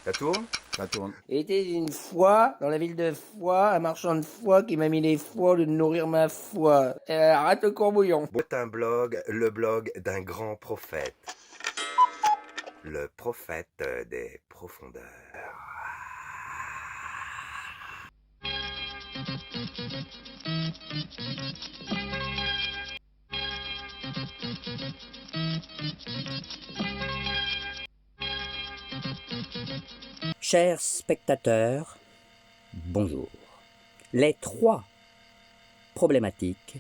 Ça tourne? Ça tourne. Il était une fois, dans la ville de Foix, un marchand de foie qui m'a mis les foies au lieu de nourrir ma foi. Arrête le courbouillon. C'est un blog, le blog d'un grand prophète. Le prophète des profondeurs. Chers spectateurs, bonjour. Les 3 problématiques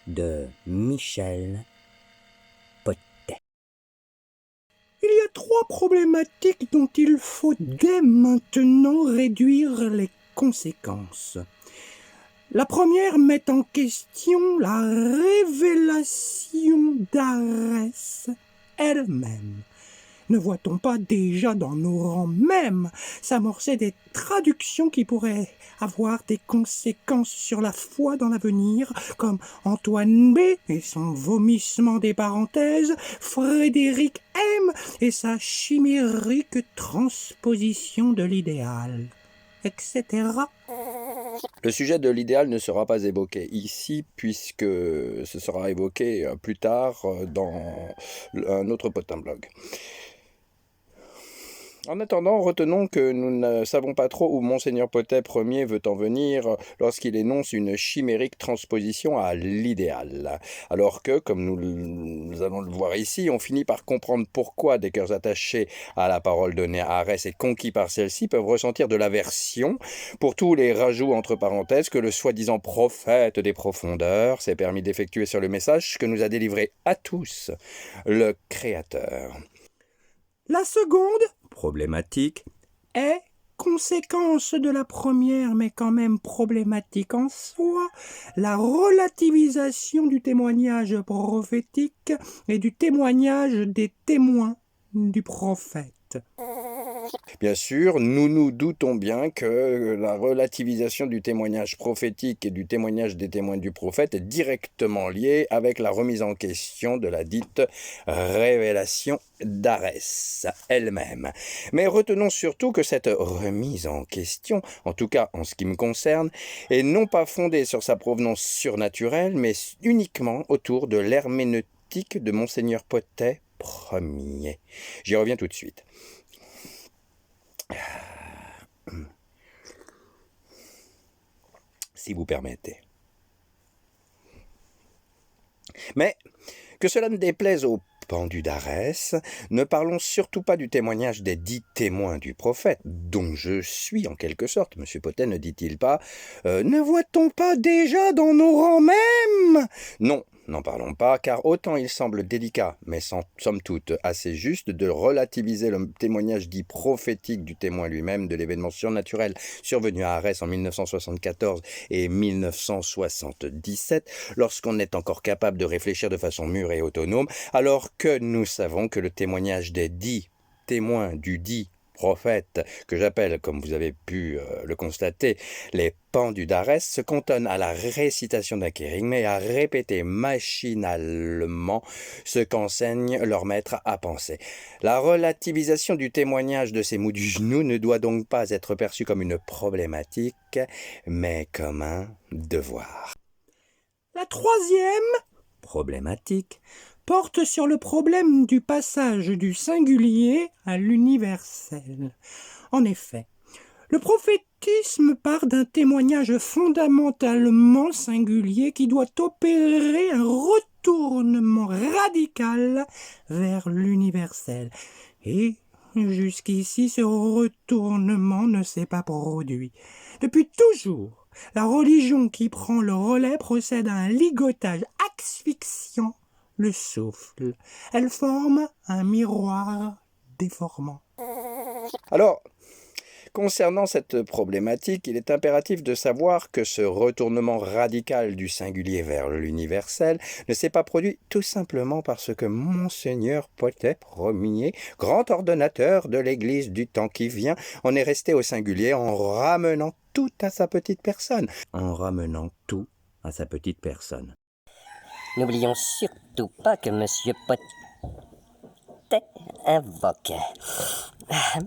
de Michel Potet. Il y a 3 problématiques dont il faut dès maintenant réduire les conséquences. La première met en question la révélation d'Arès elle-même. Ne voit-on pas déjà dans nos rangs même s'amorcer des traductions qui pourraient avoir des conséquences sur la foi dans l'avenir, comme Antoine B. et son vomissement des parenthèses, Frédéric M. et sa chimérique transposition de l'idéal, etc. Le sujet de l'idéal ne sera pas évoqué ici, puisque ce sera évoqué plus tard dans un autre Potin blog. En attendant, retenons que nous ne savons pas trop où Monseigneur Potet Ier veut en venir lorsqu'il énonce une chimérique transposition à l'idéal. Alors que, comme nous allons le voir ici, on finit par comprendre pourquoi des cœurs attachés à la parole donnée à Arès et conquis par celle-ci peuvent ressentir de l'aversion pour tous les rajouts entre parenthèses que le soi-disant prophète des profondeurs s'est permis d'effectuer sur le message que nous a délivré à tous le Créateur. La seconde problématique est conséquence de la première, mais quand même problématique en soi, la relativisation du témoignage prophétique et du témoignage des témoins du prophète. Bien sûr, nous nous doutons bien que la relativisation du témoignage prophétique et du témoignage des témoins du prophète est directement liée avec la remise en question de la dite révélation d'Arès elle-même. Mais retenons surtout que cette remise en question, en tout cas en ce qui me concerne, est non pas fondée sur sa provenance surnaturelle, mais uniquement autour de l'herméneutique de Monseigneur Potet Ier. J'y reviens tout de suite. Si vous permettez. Mais, que cela ne déplaise aux pendus d'Arès, ne parlons surtout pas du témoignage des 10 témoins du prophète, dont je suis en quelque sorte. Monsieur Potet ne dit-il pas « Ne voit-on pas déjà dans nos rangs même ?» Non, n'en parlons pas, car autant il semble délicat, mais somme toute assez juste, de relativiser le témoignage dit prophétique du témoin lui-même de l'événement surnaturel survenu à Arès en 1974 et 1977, lorsqu'on est encore capable de réfléchir de façon mûre et autonome, alors que nous savons que le témoignage des 10 témoins du dit prophète, que j'appelle, comme vous avez pu le constater, les pendus d'Arès, se cantonnent à la récitation d'un kérim et à répéter machinalement ce qu'enseigne leur maître à penser. La relativisation du témoignage de ces mous du genou ne doit donc pas être perçue comme une problématique, mais comme un devoir. La troisième problématique porte sur le problème du passage du singulier à l'universel. En effet, le prophétisme part d'un témoignage fondamentalement singulier qui doit opérer un retournement radical vers l'universel. Et jusqu'ici, ce retournement ne s'est pas produit. Depuis toujours, la religion qui prend le relais procède à un ligotage asphyxiant le souffle. Elle forme un miroir déformant. Alors, concernant cette problématique, il est impératif de savoir que ce retournement radical du singulier vers l'universel ne s'est pas produit tout simplement parce que Monseigneur Potet Ier, grand ordonnateur de l'Église du temps qui vient, en est resté au singulier en ramenant tout à sa petite personne. N'oublions surtout pas que Monsieur Potet invoque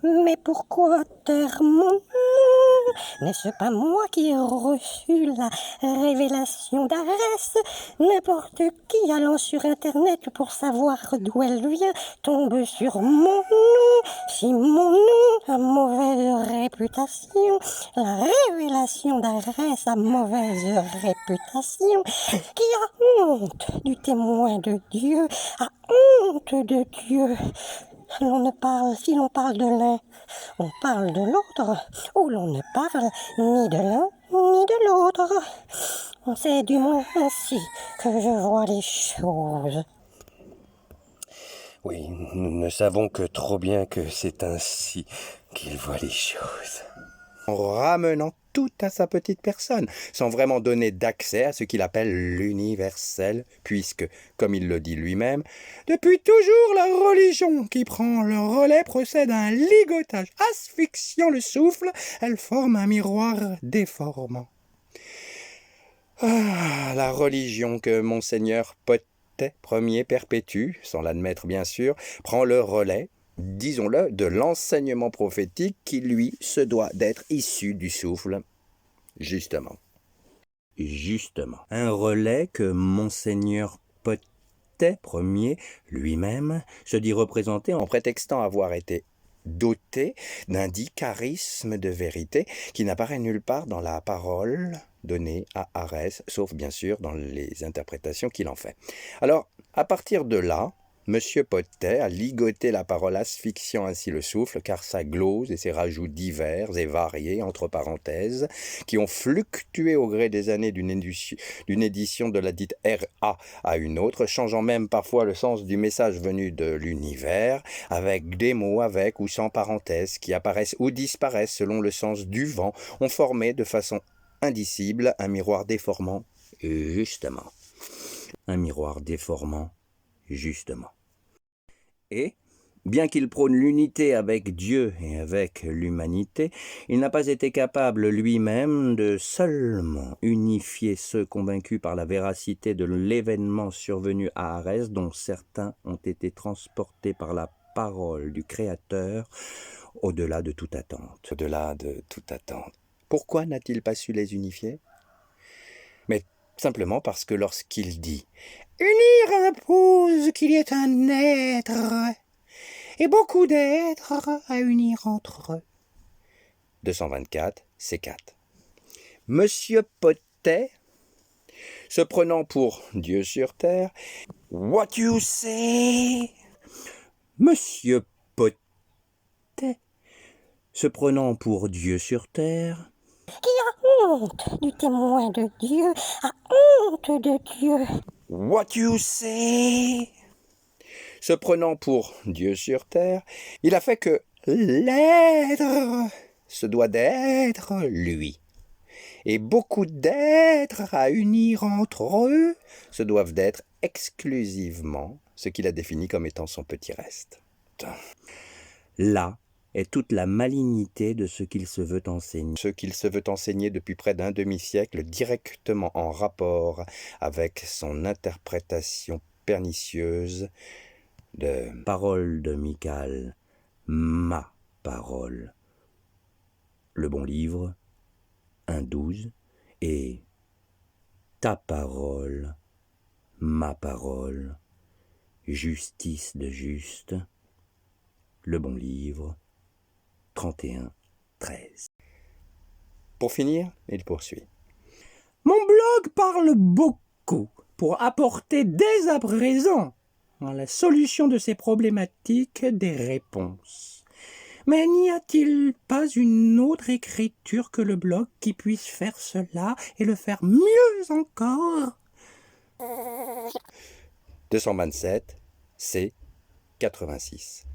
Mais pourquoi taire mon nom? N'est-ce pas moi qui ai reçu la révélation d'Arès? N'importe qui allant sur Internet pour savoir d'où elle vient tombe sur mon nom. Si mon nom a mauvaise réputation, la révélation d'Arès a mauvaise réputation. Qui a honte du témoin de Dieu a honte de Dieu. Si l'on parle de l'un, on parle de l'autre, ou l'on ne parle ni de l'un ni de l'autre. C'est du moins ainsi que je vois les choses. Oui, nous ne savons que trop bien que c'est ainsi qu'il voit les choses. En ramenant tout à sa petite personne, sans vraiment donner d'accès à ce qu'il appelle l'universel, puisque, comme il le dit lui-même, depuis toujours la religion qui prend le relais procède à un ligotage asphyxiant le souffle, elle forme un miroir déformant. Ah, la religion que Monseigneur Potet Ier perpétue, sans l'admettre bien sûr, prend le relais, disons-le, de l'enseignement prophétique qui, lui, se doit d'être issu du souffle. Justement. Un relais que Monseigneur Potet Ier lui-même se dit représenter en prétextant avoir été doté d'un dit charisme de vérité qui n'apparaît nulle part dans la parole donnée à Arès, sauf bien sûr dans les interprétations qu'il en fait. Alors, à partir de là, Monsieur Potet a ligoté la parole asphyxiant ainsi le souffle, car sa glose et ses rajouts divers et variés, entre parenthèses, qui ont fluctué au gré des années d'une édition de la dite RA à une autre, changeant même parfois le sens du message venu de l'univers, avec des mots avec ou sans parenthèses, qui apparaissent ou disparaissent selon le sens du vent, ont formé de façon indicible un miroir déformant, justement. Un miroir déformant, justement. Et, bien qu'il prône l'unité avec Dieu et avec l'humanité, il n'a pas été capable lui-même de seulement unifier ceux convaincus par la véracité de l'événement survenu à Arès, dont certains ont été transportés par la parole du Créateur au-delà de toute attente. Au-delà de toute attente. Pourquoi n'a-t-il pas su les unifier? Mais simplement parce que lorsqu'il dit « Unir impose qu'il y ait un être, et beaucoup d'êtres à unir entre eux. » 224, C4. Monsieur Potet, se prenant pour Dieu sur terre, « What you say ?» Monsieur Potet, se prenant pour Dieu sur terre, Qui a honte du témoin de Dieu a honte de Dieu. What you say? Se prenant pour Dieu sur terre, il a fait que l'être se doit d'être lui. Et beaucoup d'êtres à unir entre eux se doivent d'être exclusivement ce qu'il a défini comme étant son petit reste. Là est toute la malignité de ce qu'il se veut enseigner. Ce qu'il se veut enseigner depuis près d'un demi-siècle, directement en rapport avec son interprétation pernicieuse de « Parole de Michal, ma parole ». Le bon livre, 1,12, et « Ta parole, ma parole, justice de juste ». Le bon livre, 31,13. Pour finir, il poursuit. Mon blog parle beaucoup pour apporter dès à présent à la solution de ces problématiques des réponses. Mais n'y a-t-il pas une autre écriture que le blog qui puisse faire cela et le faire mieux encore? 227, C, 86.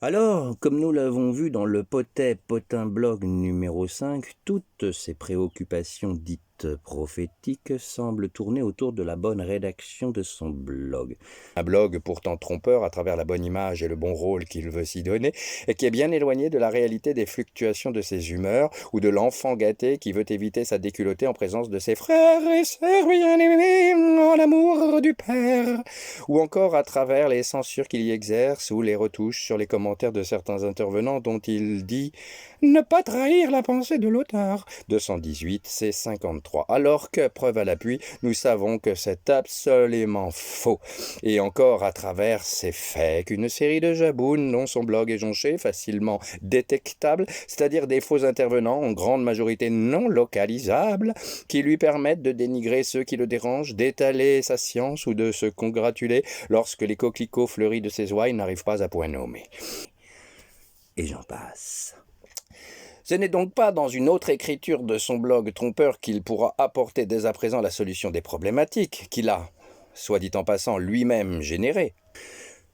Alors, comme nous l'avons vu dans le Potin Blog numéro 5, toutes ces préoccupations dites prophétique semble tourner autour de la bonne rédaction de son blog. Un blog pourtant trompeur à travers la bonne image et le bon rôle qu'il veut s'y donner, et qui est bien éloigné de la réalité des fluctuations de ses humeurs, ou de l'enfant gâté qui veut éviter sa déculottée en présence de ses frères et sœurs bien-aimés en l'amour du Père, ou encore à travers les censures qu'il y exerce ou les retouches sur les commentaires de certains intervenants dont il dit « ne pas trahir la pensée de l'auteur ». 218, c'est 53. Alors que, preuve à l'appui, nous savons que c'est absolument faux. Et encore à travers ces faits qu'une série de jabounes dont son blog est jonché, facilement détectable, c'est-à-dire des faux intervenants en grande majorité non localisables, qui lui permettent de dénigrer ceux qui le dérangent, d'étaler sa science ou de se congratuler lorsque les coquelicots fleuris de ses ouailles n'arrivent pas à point nommé. Et j'en passe. Ce n'est donc pas dans une autre écriture de son blog trompeur qu'il pourra apporter dès à présent la solution des problématiques qu'il a, soit dit en passant, lui-même générées.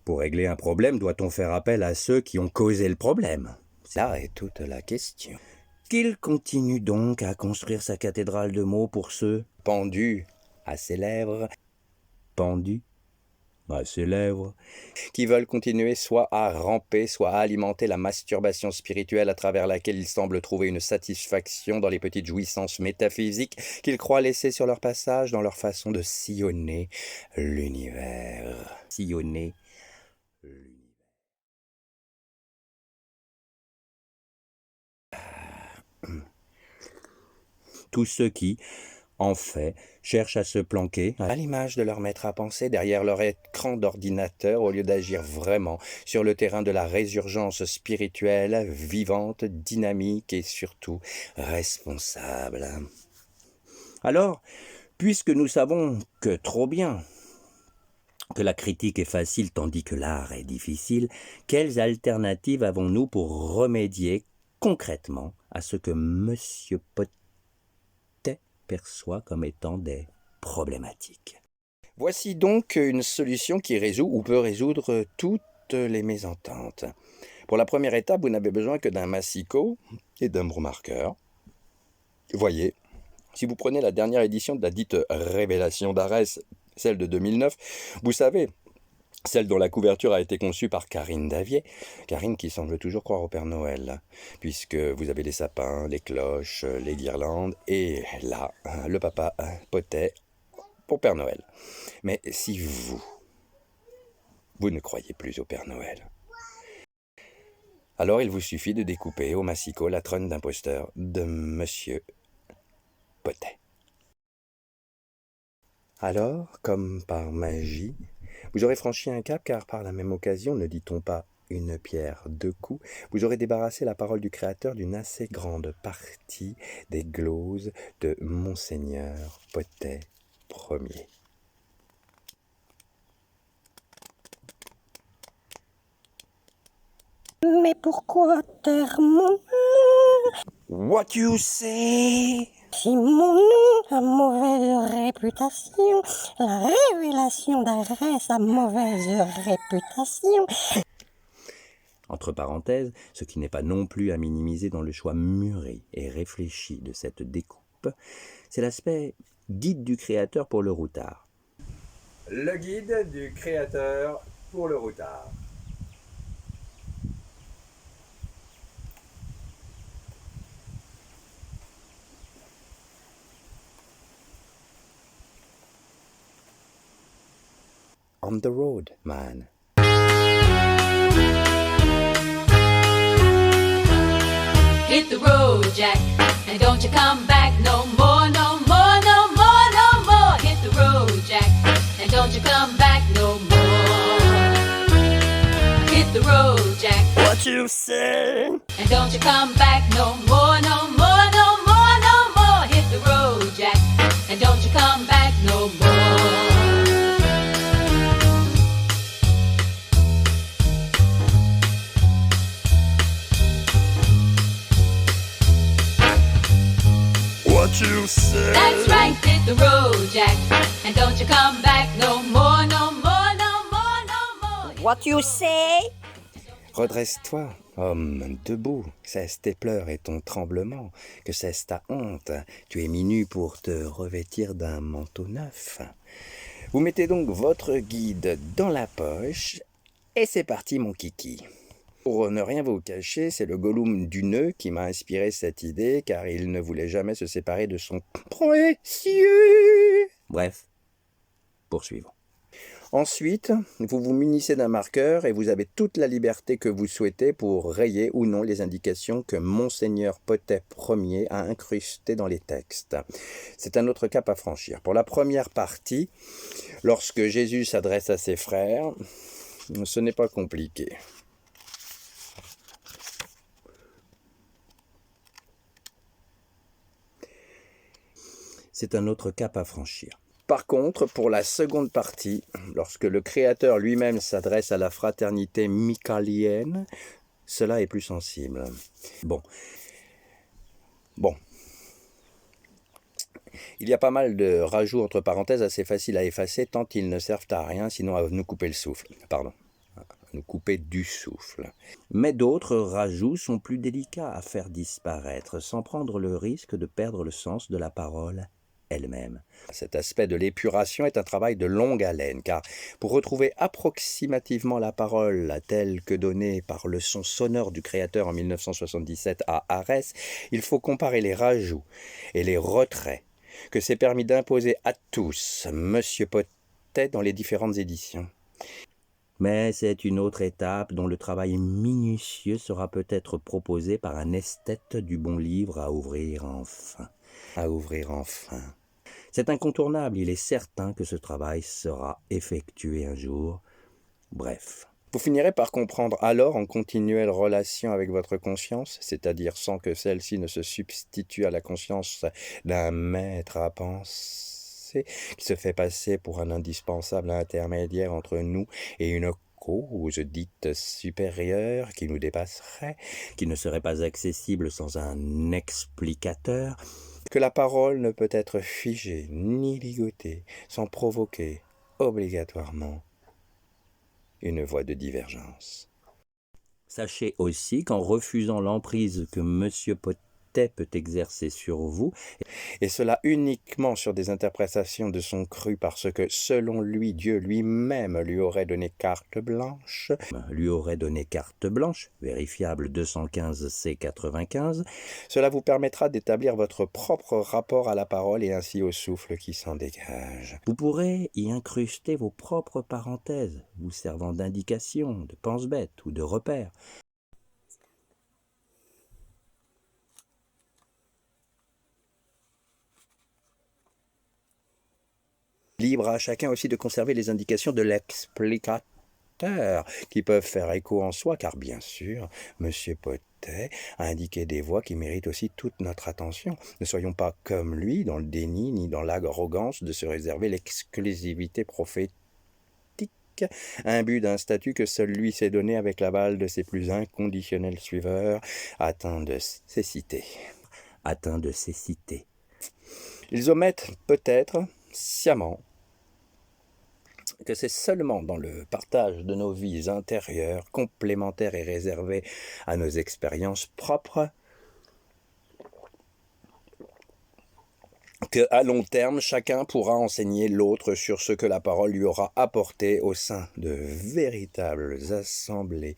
Pour régler un problème, doit-on faire appel à ceux qui ont causé le problème? Là est toute la question. Qu'il continue donc à construire sa cathédrale de mots pour ceux pendus à ses lèvres, pendus à ses lèvres, qui veulent continuer soit à ramper, soit à alimenter la masturbation spirituelle à travers laquelle ils semblent trouver une satisfaction dans les petites jouissances métaphysiques qu'ils croient laisser sur leur passage dans leur façon de sillonner l'univers. Sillonner l'univers. Tous ceux qui, en fait, cherchent à se planquer, à l'image de leur maître à penser, derrière leur écran d'ordinateur, au lieu d'agir vraiment sur le terrain de la résurgence spirituelle, vivante, dynamique et surtout responsable. Alors, puisque nous savons que trop bien, que la critique est facile tandis que l'art est difficile, quelles alternatives avons-nous pour remédier concrètement à ce que M. Potet perçoit comme étant des problématiques? Voici donc une solution qui résout ou peut résoudre toutes les mésententes. Pour la première étape, vous n'avez besoin que d'un massicot et d'un bromarqueur. Voyez, si vous prenez la dernière édition de la dite Révélation d'Arès, celle de 2009, vous savez, celle dont la couverture a été conçue par Karine Davier, Karine qui semble toujours croire au Père Noël, puisque vous avez les sapins, les cloches, les guirlandes, et là, le papa Potet pour Père Noël. Mais si vous ne croyez plus au Père Noël, alors il vous suffit de découper au massicot la trône d'imposteur de Monsieur Potet. Alors, comme par magie, vous aurez franchi un cap, car par la même occasion, ne dit-on pas une pierre deux coups, vous aurez débarrassé la parole du Créateur d'une assez grande partie des gloses de Monseigneur Potet Ier. Mais pourquoi taire mon nom? What you say? Si mon nom a mauvaise réputation, la révélation d'Arès a mauvaise réputation. Entre parenthèses, ce qui n'est pas non plus à minimiser dans le choix mûri et réfléchi de cette découpe, c'est l'aspect guide du créateur pour le routard. Le guide du créateur pour le routard. On the road, man. Hit the road, Jack, and don't you come back no more, no more, no more, no more. Hit the road, Jack, and don't you come back no more. Hit the road, Jack. What you say? And don't you come back no more, no more, no more, no more. Hit the road, Jack, and don't you come back no more. What you say? That's right, hit the road, Jack, and don't you come back no more, no more, no more, no more. What you say? Redresse-toi. Homme, debout, cesse tes pleurs et ton tremblement, que cesse ta honte, tu es mis nu pour te revêtir d'un manteau neuf. Vous mettez donc votre guide dans la poche, et c'est parti mon kiki. Pour ne rien vous cacher, c'est le Gollum du nœud qui m'a inspiré cette idée, car il ne voulait jamais se séparer de son précieux. Bref, poursuivons. Ensuite, vous vous munissez d'un marqueur et vous avez toute la liberté que vous souhaitez pour rayer ou non les indications que Monseigneur Potet Ier a incrustées dans les textes. C'est un autre cap à franchir. Pour la première partie, lorsque Jésus s'adresse à ses frères, ce n'est pas compliqué. C'est un autre cap à franchir. Par contre, pour la seconde partie, lorsque le Créateur lui-même s'adresse à la fraternité michaélienne, cela est plus sensible. Bon. Il y a pas mal de rajouts entre parenthèses assez faciles à effacer tant ils ne servent à rien, sinon à nous couper le souffle. Pardon. Nous couper du souffle. Mais d'autres rajouts sont plus délicats à faire disparaître, sans prendre le risque de perdre le sens de la parole elle-même. Cet aspect de l'épuration est un travail de longue haleine, car pour retrouver approximativement la parole telle que donnée par le son sonore du Créateur en 1977 à Arès, il faut comparer les rajouts et les retraits que s'est permis d'imposer à tous Monsieur Potet dans les différentes éditions. Mais c'est une autre étape dont le travail minutieux sera peut-être proposé par un esthète du bon livre à ouvrir enfin. C'est incontournable, il est certain que ce travail sera effectué un jour. Bref. Vous finirez par comprendre alors en continuelle relation avec votre conscience, c'est-à-dire sans que celle-ci ne se substitue à la conscience d'un maître à penser, qui se fait passer pour un indispensable intermédiaire entre nous et une cause dite supérieure qui nous dépasserait, qui ne serait pas accessible sans un explicateur, que la parole ne peut être figée ni ligotée sans provoquer obligatoirement une voie de divergence. Sachez aussi qu'en refusant l'emprise que Monsieur Potet peut exercer sur vous, et cela uniquement sur des interprétations de son cru parce que, selon lui, Dieu lui-même lui aurait donné carte blanche, vérifiable 215 C95, cela vous permettra d'établir votre propre rapport à la parole et ainsi au souffle qui s'en dégage. Vous pourrez y incruster vos propres parenthèses, vous servant d'indications, de pense-bête ou de repères. Libre à chacun aussi de conserver les indications de l'explicateur, qui peuvent faire écho en soi, car bien sûr, Monsieur Potet a indiqué des voies qui méritent aussi toute notre attention. Ne soyons pas comme lui, dans le déni ni dans l'arrogance de se réserver l'exclusivité prophétique, imbu d'un statut que seul lui s'est donné avec l'aval de ses plus inconditionnels suiveurs, atteints de cécité. Ils omettent peut-être sciemment que c'est seulement dans le partage de nos vies intérieures, complémentaires et réservées à nos expériences propres, que, à long terme, chacun pourra enseigner l'autre sur ce que la parole lui aura apporté au sein de véritables assemblées,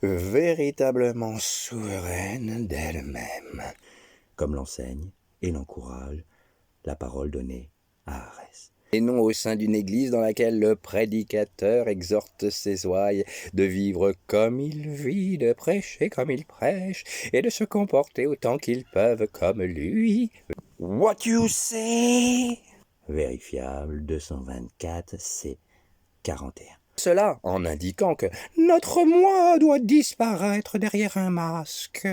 véritablement souveraines d'elles-mêmes, comme l'enseigne et l'encourage la parole donnée à Arès. Et non au sein d'une église dans laquelle le prédicateur exhorte ses ouailles de vivre comme il vit, de prêcher comme il prêche, et de se comporter autant qu'ils peuvent comme lui. What you say? Vérifiable 224 C 41. Cela en indiquant que notre moi doit disparaître derrière un masque.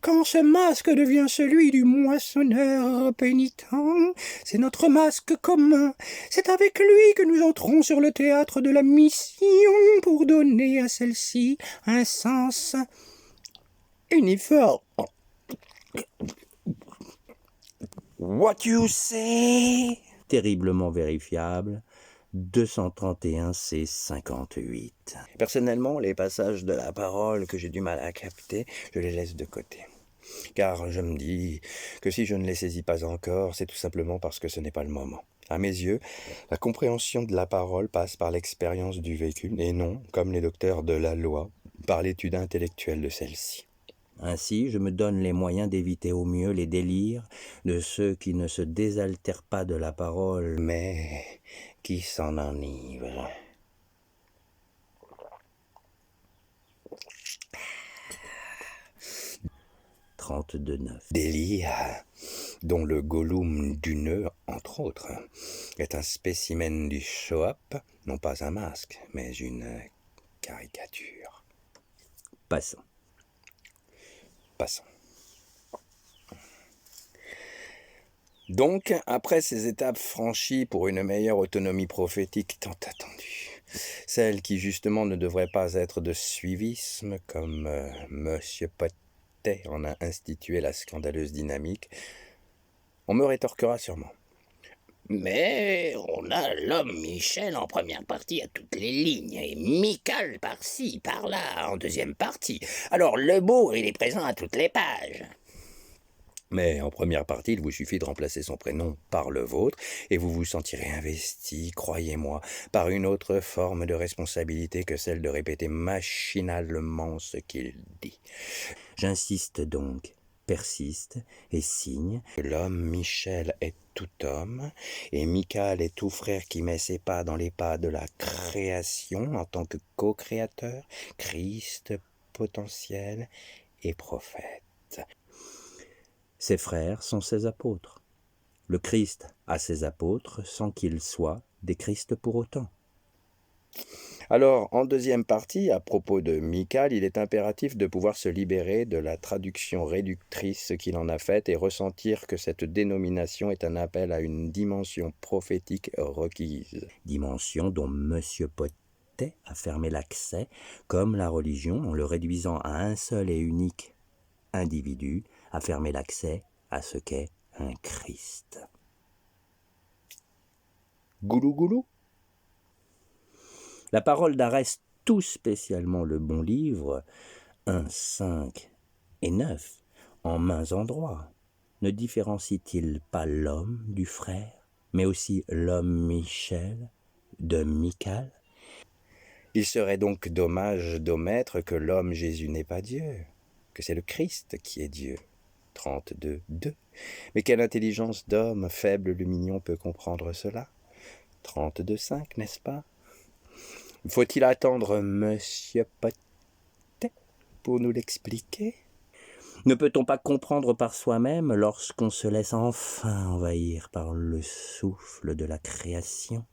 Quand ce masque devient celui du moissonneur pénitent, c'est notre masque commun. C'est avec lui que nous entrons sur le théâtre de la mission pour donner à celle-ci un sens uniforme. What you say? Terriblement vérifiable. 231 C58. Personnellement, les passages de la parole que j'ai du mal à capter, je les laisse de côté. Car je me dis que si je ne les saisis pas encore, c'est tout simplement parce que ce n'est pas le moment. À mes yeux, la compréhension de la parole passe par l'expérience du vécu, et non, comme les docteurs de la loi, par l'étude intellectuelle de celle-ci. Ainsi, je me donne les moyens d'éviter au mieux les délires de ceux qui ne se désaltèrent pas de la parole, mais qui s'en enivrent. Délire, dont le Gollum du nœud, entre autres, est un spécimen du show-up, non pas un masque, mais une caricature. Passons. Donc, après ces étapes franchies pour une meilleure autonomie prophétique tant attendue, celle qui justement ne devrait pas être de suivisme, comme Monsieur Potet en a institué la scandaleuse dynamique, on me rétorquera sûrement. Mais on a l'homme Michel en première partie à toutes les lignes, et Michal par-ci, par-là, en deuxième partie. Alors le bourg, il est présent à toutes les pages. Mais en première partie, il vous suffit de remplacer son prénom par le vôtre, et vous vous sentirez investi, croyez-moi, par une autre forme de responsabilité que celle de répéter machinalement ce qu'il dit. J'insiste donc, persiste et signe que l'homme Michel est tout homme, et Michal est tout frère qui met ses pas dans les pas de la création en tant que co-créateur, Christ potentiel et prophète. Ses frères sont ses apôtres. Le Christ a ses apôtres sans qu'ils soient des Christ pour autant. Alors, en deuxième partie, à propos de Michal, il est impératif de pouvoir se libérer de la traduction réductrice qu'il en a faite et ressentir que cette dénomination est un appel à une dimension prophétique requise. Dimension dont M. Potet a fermé l'accès, comme la religion, en le réduisant à un seul et unique individu, a fermé l'accès à ce qu'est un Christ. Goulou goulou. La parole d'Arès, tout spécialement le bon livre, 1, 5 et 9, en mains endroits, ne différencie-t-il pas l'homme du frère, mais aussi l'homme Michel de Michal? Il serait donc dommage d'omettre que l'homme Jésus n'est pas Dieu, que c'est le Christ qui est Dieu. 32.2. Mais quelle intelligence d'homme faible le mignon peut comprendre cela? 32.5, n'est-ce pas? Faut-il attendre Monsieur Potet pour nous l'expliquer? Ne peut-on pas comprendre par soi-même lorsqu'on se laisse enfin envahir par le souffle de la création?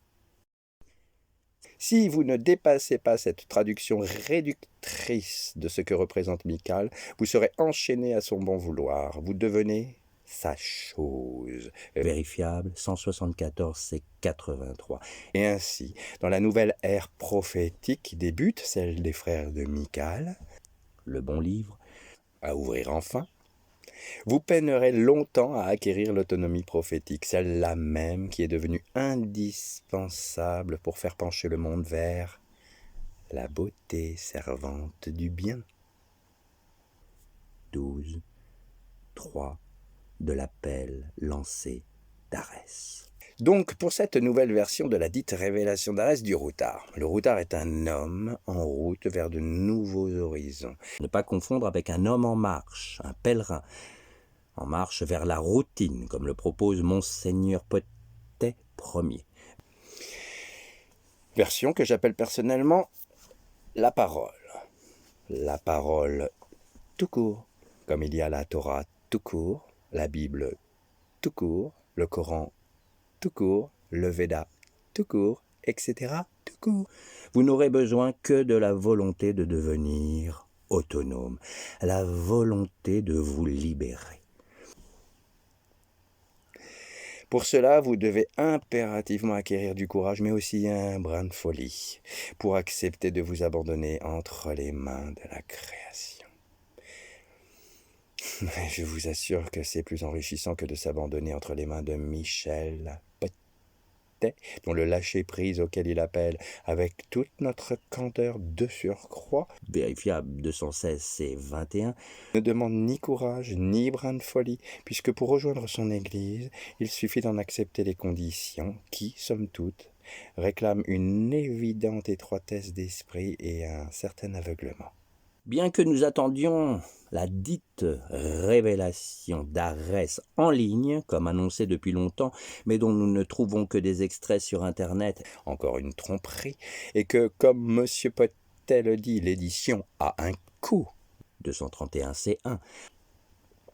Si vous ne dépassez pas cette traduction réductrice de ce que représente Michal, vous serez enchaîné à son bon vouloir. Vous devenez sa chose. Vérifiable, 174, c'est 83. Et ainsi, dans la nouvelle ère prophétique qui débute, celle des frères de Michal, le bon livre, à ouvrir enfin, vous peinerez longtemps à acquérir l'autonomie prophétique, celle-là même qui est devenue indispensable pour faire pencher le monde vers la beauté servante du bien. 12, 3 de l'appel lancé d'Arès. Donc, pour cette nouvelle version de la dite révélation d'Arès du routard. Le routard est un homme en route vers de nouveaux horizons. Ne pas confondre avec un homme en marche, un pèlerin, en marche vers la routine, comme le propose Monseigneur Potet Ier. Version que j'appelle personnellement la parole. La parole tout court, comme il y a la Torah tout court, la Bible tout court, le Coran tout court, le Veda tout court, etc. tout court. Vous n'aurez besoin que de la volonté de devenir autonome, la volonté de vous libérer. Pour cela, vous devez impérativement acquérir du courage, mais aussi un brin de folie, pour accepter de vous abandonner entre les mains de la création. Mais je vous assure que c'est plus enrichissant que de s'abandonner entre les mains de Michel Potet. Potet, dont le lâcher-prise auquel il appelle, avec toute notre candeur de surcroît, vérifiable 216 et 21, ne demande ni courage, ni brin de folie, puisque pour rejoindre son Église, il suffit d'en accepter les conditions qui, somme toute, réclament une évidente étroitesse d'esprit et un certain aveuglement. Bien que nous attendions la dite révélation d'Arès en ligne, comme annoncé depuis longtemps, mais dont nous ne trouvons que des extraits sur Internet, encore une tromperie, et que, comme M. Potet le dit, l'édition a un coût, 231C1,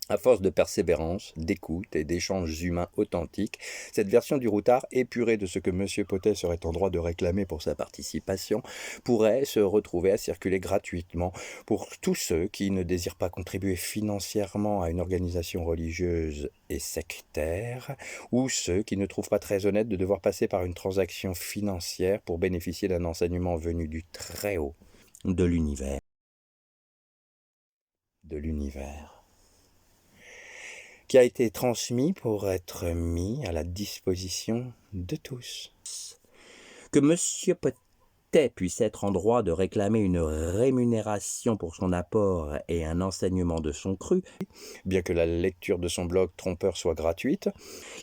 à force de persévérance, d'écoute et d'échanges humains authentiques, cette version du routard, épurée de ce que M. Potet serait en droit de réclamer pour sa participation, pourrait se retrouver à circuler gratuitement pour tous ceux qui ne désirent pas contribuer financièrement à une organisation religieuse et sectaire, ou ceux qui ne trouvent pas très honnête de devoir passer par une transaction financière pour bénéficier d'un enseignement venu du très haut de l'univers. Qui a été transmis pour être mis à la disposition de tous. Que M. Potet puisse être en droit de réclamer une rémunération pour son apport et un enseignement de son cru, bien que la lecture de son blog trompeur soit gratuite,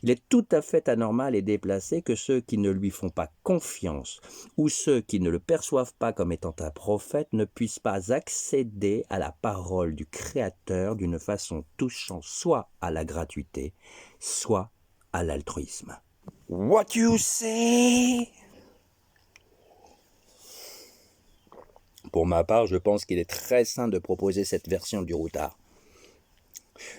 il est tout à fait anormal et déplacé que ceux qui ne lui font pas confiance ou ceux qui ne le perçoivent pas comme étant un prophète ne puissent pas accéder à la parole du Créateur d'une façon touchant soit à la gratuité, soit à l'altruisme. What you say? Pour ma part, je pense qu'il est très sain de proposer cette version du routard,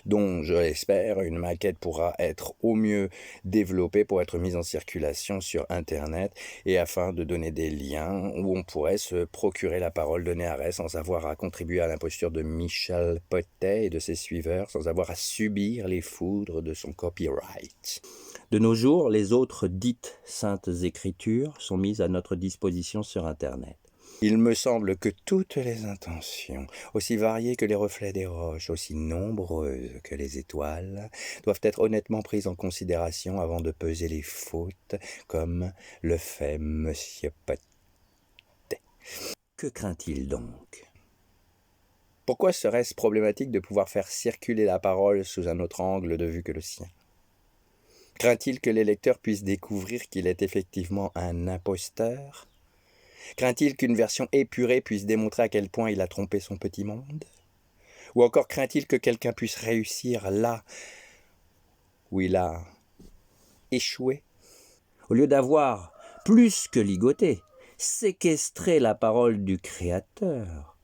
dont, je l'espère, une maquette pourra être au mieux développée pour être mise en circulation sur Internet et afin de donner des liens où on pourrait se procurer la parole donnée à Arès sans avoir à contribuer à l'imposture de Michel Potet et de ses suiveurs, sans avoir à subir les foudres de son copyright. De nos jours, les autres dites saintes écritures sont mises à notre disposition sur Internet. Il me semble que toutes les intentions, aussi variées que les reflets des roches, aussi nombreuses que les étoiles, doivent être honnêtement prises en considération avant de peser les fautes, comme le fait M. Potet. Que craint-il donc? Pourquoi serait-ce problématique de pouvoir faire circuler la parole sous un autre angle de vue que le sien? Craint-il que les lecteurs puissent découvrir qu'il est effectivement un imposteur? Craint-il qu'une version épurée puisse démontrer à quel point il a trompé son petit monde? Ou encore craint-il que quelqu'un puisse réussir là où il a échoué? Au lieu d'avoir, plus que ligoté, séquestré la parole du Créateur,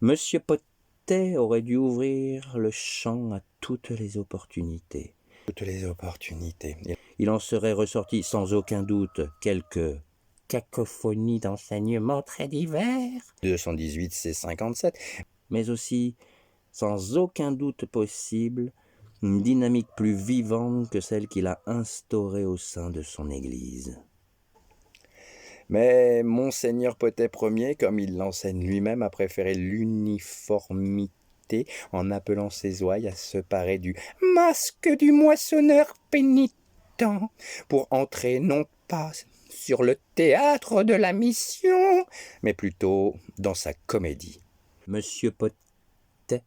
M. Potet aurait dû ouvrir le champ à toutes les opportunités. Il en serait ressorti sans aucun doute quelques cacophonie d'enseignements très divers, 218 C57, mais aussi, sans aucun doute possible, une dynamique plus vivante que celle qu'il a instaurée au sein de son Église. Mais Monseigneur Potet Ier, comme il l'enseigne lui-même, a préféré l'uniformité en appelant ses ouailles à se parer du masque du moissonneur pénitent pour entrer non pas sur le théâtre de la mission, mais plutôt dans sa comédie. Monsieur Potet,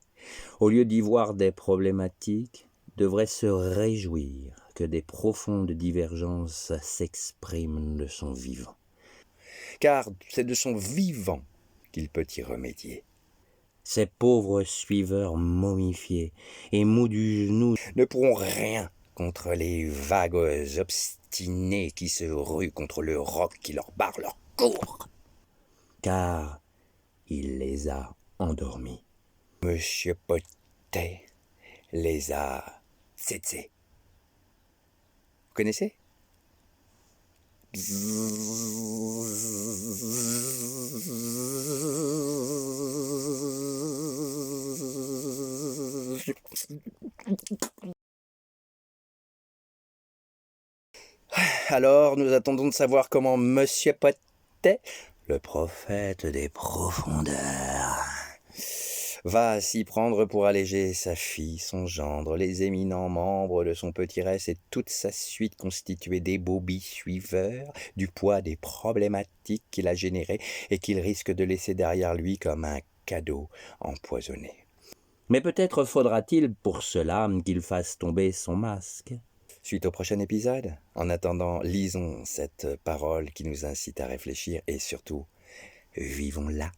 au lieu d'y voir des problématiques, devrait se réjouir que des profondes divergences s'expriment de son vivant. Car c'est de son vivant qu'il peut y remédier. Ces pauvres suiveurs momifiés et mous du genou ne pourront rien contre les vagues obstinés qui se ruent contre le roc qui leur barre leur cours. Car il les a endormis. Monsieur Potet les a tsetsés. Vous connaissez? Alors, nous attendons de savoir comment Monsieur Potet, le prophète des profondeurs, va s'y prendre pour alléger sa fille, son gendre, les éminents membres de son petit reste et toute sa suite constituée des bobis suiveurs, du poids des problématiques qu'il a générées et qu'il risque de laisser derrière lui comme un cadeau empoisonné. Mais peut-être faudra-t-il pour cela qu'il fasse tomber son masque. Suite au prochain épisode. En attendant, lisons cette parole qui nous incite à réfléchir et surtout, vivons-la.